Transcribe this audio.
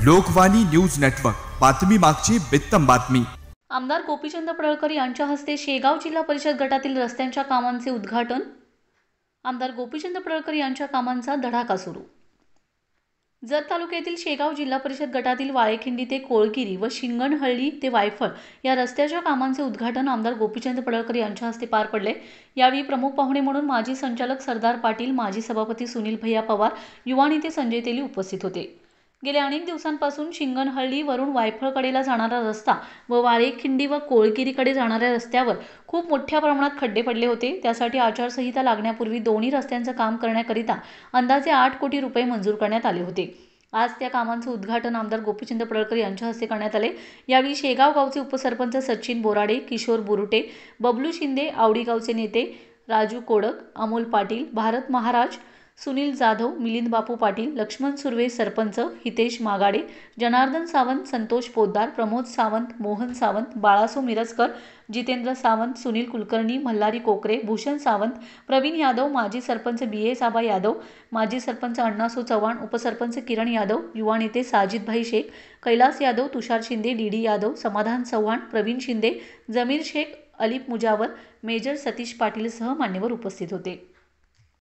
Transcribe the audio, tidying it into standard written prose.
Lokvani news network, बातमी मागची बित्तम बातमी। आमदार गोपीचंद पडळकर यांच्या हस्ते शेगाव जिल्हा परिषद गटातील रस्त्यांच्या कामांचे उद्घाटन। आमदार गोपीचंद पडळकर यांच्या कामांचा धडाका सुरू। जत तालुक्यातील शेगाव जिल्हा परिषद गटातील वाळेखिंडी ते कोळगिरी व शिंगणहळ्ळी ते वायफळ या रस्त्याच्या कामांचे उद्घाटन आमदार गोपीचंद पडळकर यांच्या हस्ते पार पडले। यावेळी प्रमुख पाहुणे म्हणून माजी संचालक सरदार पाटील, माजी सभापती सुनील भैया पवार, युवा नेते संजय तेली उपस्थित होते। गेल्या अनेक दिवसांपासून शिंगणहळ्ळी वरून वायफळकडेला जाणारा रस्ता व वाळेखिंडी व कोळगिरीकडे जाणाऱ्या रस्त्यावर खूप मोठ्या प्रमाणात खड्डे पडले होते। त्यासाठी आचारसंहिता लागण्यापूर्वी दोन्ही रस्त्यांचं काम करण्याकरिता अंदाजे 8 कोटी रुपये मंजूर करण्यात आले होते। आज त्या कामांचं उद्घाटन आमदार गोपीचंद पडळकर यांच्या हस्ते करण्यात आले। यावेळी शेगाव गावचे उपसरपंच सचिन बोराडे, किशोर बुरुटे, बबलू शिंदे, आवडी गावचे नेते राजू कोडक, अमोल पाटील, भारत महाराज, सुनील जाधव, मिलिंद बापू पाटील, लक्ष्मण सुर्वे सरपंच, हितेश मागाडे, जनार्दन सावंत, संतोष पोद्दार, प्रमोद सावंत, मोहन सावंत, बाळासो मिरजकर, जितेंद्र सावंत, सुनील कुलकर्णी, मल्हारी कोकरे, भूषण सावंत, प्रवीण यादव, माजी सरपंच BA साबा यादव, माजी सरपंच अण्णासो चव्हाण, उपसरपंच किरण यादव, युवा नेते साजिदभाई शेख, कैलास यादव, तुषार शिंदे, DD यादव, समाधान चव्हाण, प्रवीण शिंदे, जमीर शेख, अलिफ मुजावर, मेजर सतीश पाटील सह मान्यवर उपस्थित होते।